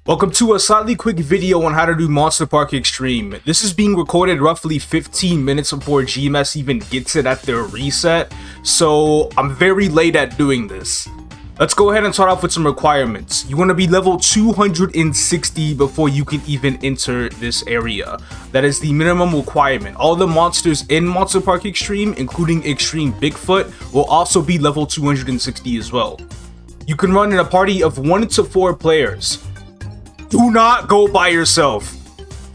Welcome to a slightly quick video on how to do Monster Park Extreme. This is being recorded roughly 15 minutes before GMS even gets it at their reset, so I'm very late at doing this. Let's go ahead and start off with some requirements. You want to be level 260 before you can even enter this area. That is the minimum requirement. All the monsters in Monster Park Extreme, including Extreme Bigfoot, will also be level 260 as well. You can run in a party of 1 to 4 players. Do not go by yourself.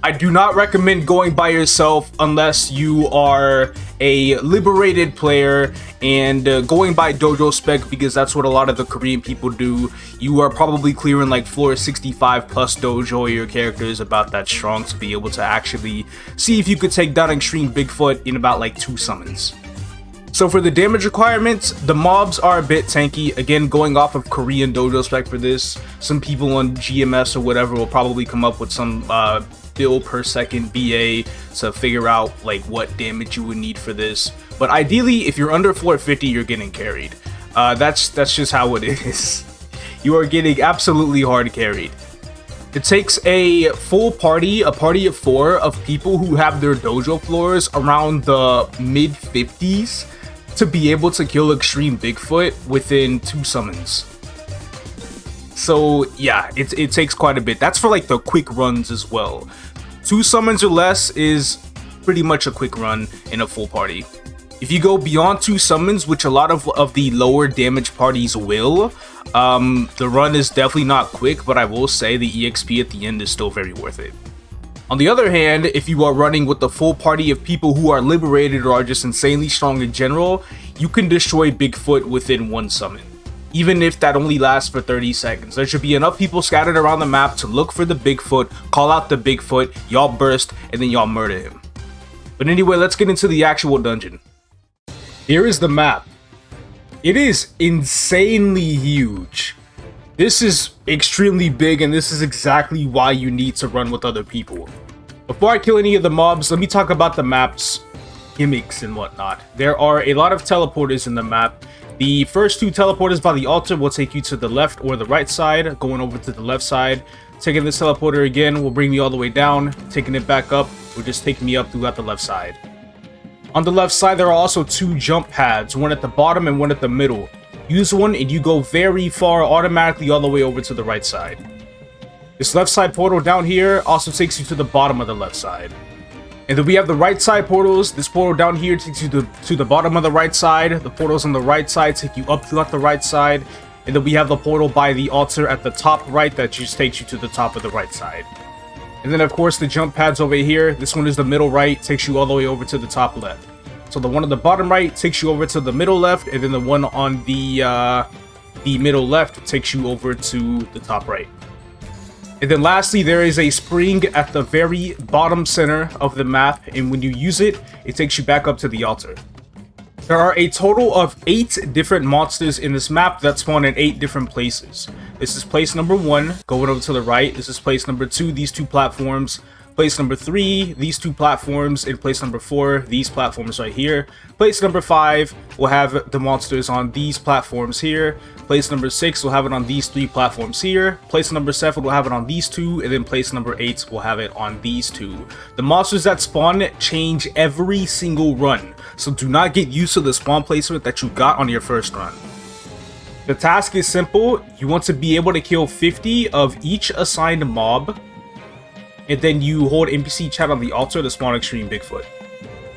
I do not recommend going by yourself unless you are a liberated player and going by dojo spec, because that's what a lot of the Korean people do. You are probably clearing like floor 65 plus dojo, or your character is about that strong to be able to actually see if you could take down Extreme Bigfoot in about like 2 summons. So for the damage requirements, the mobs are a bit tanky. Again, going off of Korean dojo spec for this, some people on GMS or whatever will probably come up with some bill per second BA to figure out like what damage you would need for this. But ideally, if you're under floor 50, you're getting carried. That's just how it is. You are getting absolutely hard carried. It takes a full party, a party of 4 of people who have their dojo floors around the mid 50s to be able to kill Extreme Bigfoot within 2 summons. So yeah, it takes quite a bit. That's for like the quick runs as well. 2 summons or less is pretty much a quick run in a full party. If you go beyond 2 summons, which a lot of the lower damage parties will, the run is definitely not quick, but I will say the EXP at the end is still very worth it. On the other hand, if you are running with the full party of people who are liberated or are just insanely strong in general, you can destroy Bigfoot within 1 summon, even if that only lasts for 30 seconds. There should be enough people scattered around the map to look for the Bigfoot, call out the Bigfoot, y'all burst, and then y'all murder him. But anyway, let's get into the actual dungeon. Here is the map. It is insanely huge. This is extremely big, and this is exactly why you need to run with other people. Before I kill any of the mobs, let me talk about the map's gimmicks and whatnot. There are a lot of teleporters in the map. The first 2 teleporters by the altar will take you to the left or the right side. Going over to the left side, taking this teleporter again will bring me all the way down. Taking it back up will just take me up throughout the left side. On the left side, there are also 2 jump pads, one at the bottom and one at the middle. Use one and you go very far automatically all the way over to the right side. This left side portal down here also takes you to the bottom of the left side. And then we have the right side portals. This portal down here takes you to the bottom of the right side. The portals on the right side take you up throughout the right side. And then we have the portal by the altar at the top right that just takes you to the top of the right side. And then of course the jump pads over here. This one is the middle right, takes you all the way over to the top left. So the one on the bottom right takes you over to the middle left, and then the one on the middle left takes you over to the top right. And then lastly, there is a spring at the very bottom center of the map, and when you use it, it takes you back up to the altar. There are a total of 8 different monsters in this map that spawn in 8 different places. This is place number 1, going over to the right. This is place number 2, these 2 platforms. Place number 3, these 2 platforms. In place number 4, these platforms right here. Place number 5 will have the monsters on these platforms here. Place number 6 will have it on these 3 platforms here. Place number 7 will have it on these 2, and then place number 8 will have it on these 2. The monsters that spawn change every single run, so do not get used to the spawn placement that you got on your first run. The task is simple. You want to be able to kill 50 of each assigned mob, and then you hold NPC chat on the altar to spawn Extreme Bigfoot.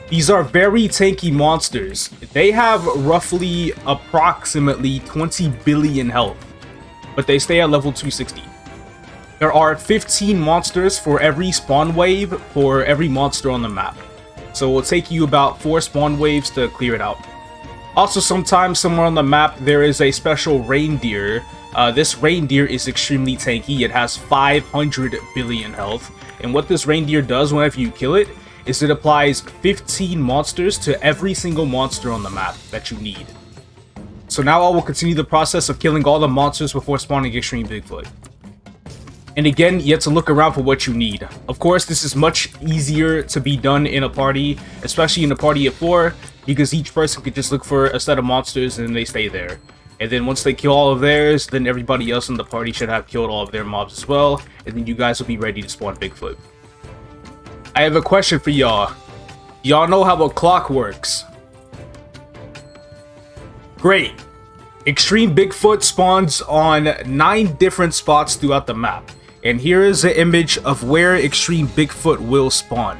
These are very tanky monsters. They have roughly approximately 20 billion health, but they stay at level 260. There are 15 monsters for every spawn wave for every monster on the map. So it will take you about 4 spawn waves to clear it out. Also, sometimes somewhere on the map there is a special reindeer. This reindeer is extremely tanky. It has 500 billion health. And what this reindeer does whenever you kill it is it applies 15 monsters to every single monster on the map that you need. So now I will continue the process of killing all the monsters before spawning Extreme Bigfoot. And again, you have to look around for what you need. Of course, this is much easier to be done in a party, especially in a party of 4, because each person could just look for a set of monsters and they stay there. And then once they kill all of theirs, then everybody else in the party should have killed all of their mobs as well. And then you guys will be ready to spawn Bigfoot. I have a question for y'all. Y'all know how a clock works? Great. Extreme Bigfoot spawns on 9 different spots throughout the map. And here is an image of where Extreme Bigfoot will spawn.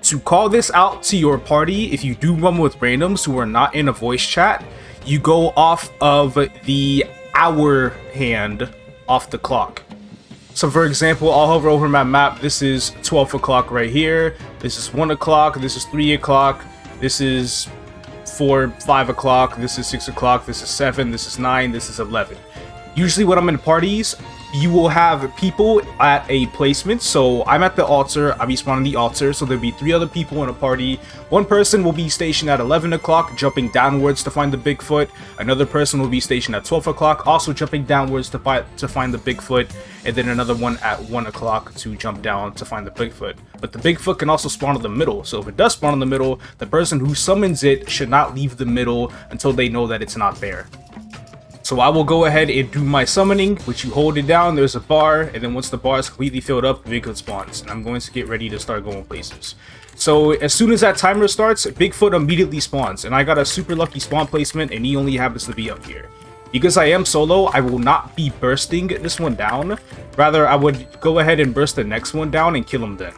To call this out to your party, if you do run with randoms who are not in a voice chat, you go off of the hour hand off the clock. So for example, I'll hover over my map. This is 12 o'clock right here. This is 1 o'clock. This is 3 o'clock. This is 5 o'clock. This is 6 o'clock. This is 7. This is 9. This is 11. Usually when I'm in parties, you will have people at a placement. So I'm at the altar. I'll be spawning the altar. So there'll be 3 other people in a party. One person will be stationed at 11 o'clock, jumping downwards to find the Bigfoot. Another person will be stationed at 12 o'clock, also jumping downwards to find the Bigfoot. And then another one at 1 o'clock to jump down to find the Bigfoot. But the Bigfoot can also spawn in the middle. So if it does spawn in the middle, the person who summons it should not leave the middle until they know that it's not there. So I will go ahead and do my summoning, which you hold it down, there's a bar, and then once the bar is completely filled up, Bigfoot spawns. And I'm going to get ready to start going places. So as soon as that timer starts, Bigfoot immediately spawns. And I got a super lucky spawn placement, and he only happens to be up here. Because I am solo, I will not be bursting this one down. Rather, I would go ahead and burst the next one down and kill him then.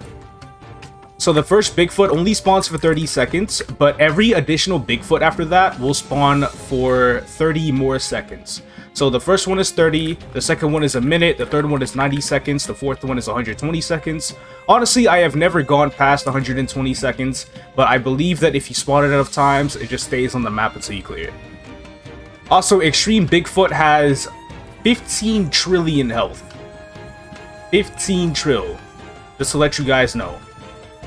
So the first Bigfoot only spawns for 30 seconds, but every additional Bigfoot after that will spawn for 30 more seconds. So the first one is 30, the second one is a minute, the third one is 90 seconds, the fourth one is 120 seconds. Honestly, I have never gone past 120 seconds, but I believe that if you spawn it enough times, it just stays on the map until you clear it. Also, Extreme Bigfoot has 15 trillion health. 15 trill, just to let you guys know.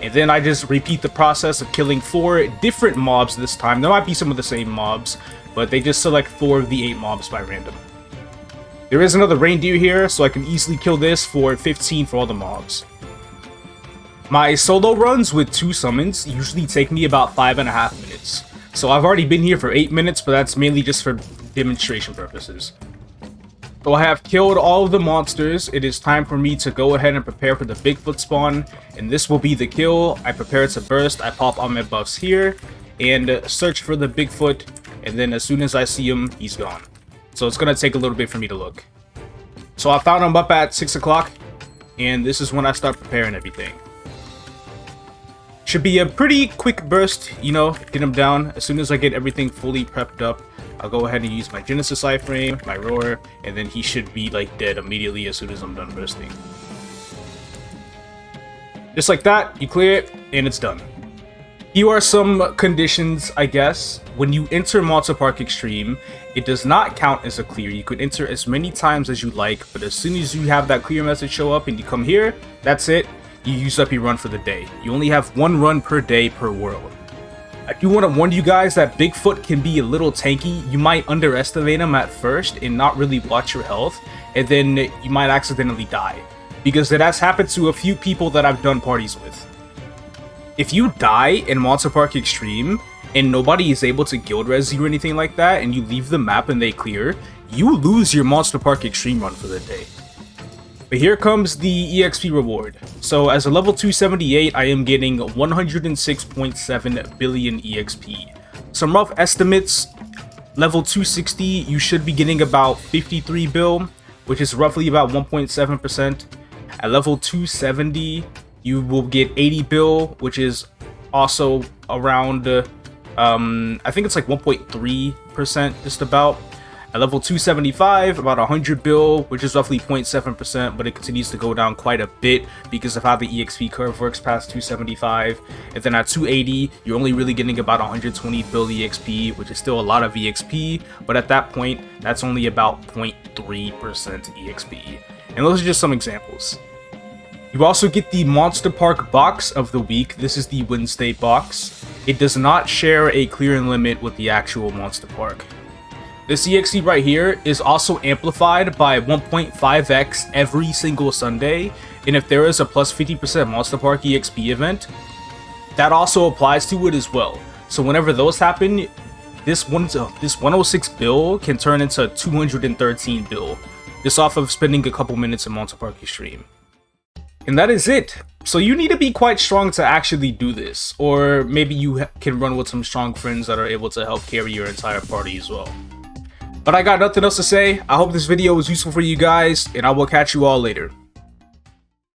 And then I just repeat the process of killing 4 different mobs this time. There might be some of the same mobs, but they just select 4 of the 8 mobs by random. There is another reindeer here, so I can easily kill this for 15 for all the mobs. My solo runs with 2 summons usually take me about 5.5 minutes. So I've already been here for 8 minutes, but that's mainly just for demonstration purposes. So I have killed all of the monsters. It is time for me to go ahead and prepare for the Bigfoot spawn. And this will be the kill. I prepare to burst. I pop on my buffs here and search for the Bigfoot. And then as soon as I see him, he's gone. So it's going to take a little bit for me to look. So I found him up at 6 o'clock. And this is when I start preparing everything. Should be a pretty quick burst, you know, get him down. As soon as I get everything fully prepped up, I'll go ahead and use my Genesis iframe, my roar, and then he should be like dead immediately as soon as I'm done bursting. Just like that, you clear it, and it's done. Here are some conditions, I guess. When you enter Monster Park Extreme, it does not count as a clear. You could enter as many times as you like, but as soon as you have that clear message show up and you come here, that's it. You use up your run for the day. You only have 1 run per day per world. I do want to warn you guys that Bigfoot can be a little tanky. You might underestimate him at first and not really watch your health, and then you might accidentally die. Because it has happened to a few people that I've done parties with. If you die in Monster Park Extreme, and nobody is able to guild res you or anything like that, and you leave the map and they clear, you lose your Monster Park Extreme run for the day. But here comes the EXP reward. So as a level 278, I am getting 106.7 billion EXP. Some rough estimates, level 260, you should be getting about 53 bill, which is roughly about 1.7%. At level 270, you will get 80 bill, which is also around, I think it's like 1.3% just about. At level 275, about 100 bill, which is roughly 0.7%, but it continues to go down quite a bit because of how the EXP curve works past 275. And then at 280, you're only really getting about 120 bill EXP, which is still a lot of EXP, but at that point, that's only about 0.3% EXP. And those are just some examples. You also get the Monster Park box of the week. This is the Wednesday box. It does not share a clearing limit with the actual Monster Park. This EXP right here is also amplified by 1.5x every single Sunday, and if there is a plus 50% Monster Park EXP event, that also applies to it as well. So whenever those happen, this 106 bill can turn into 213 bill, just off of spending a couple minutes in Monster Park Extreme. And that is it. So you need to be quite strong to actually do this, or maybe you can run with some strong friends that are able to help carry your entire party as well. But I got nothing else to say. I hope this video was useful for you guys, and I will catch you all later.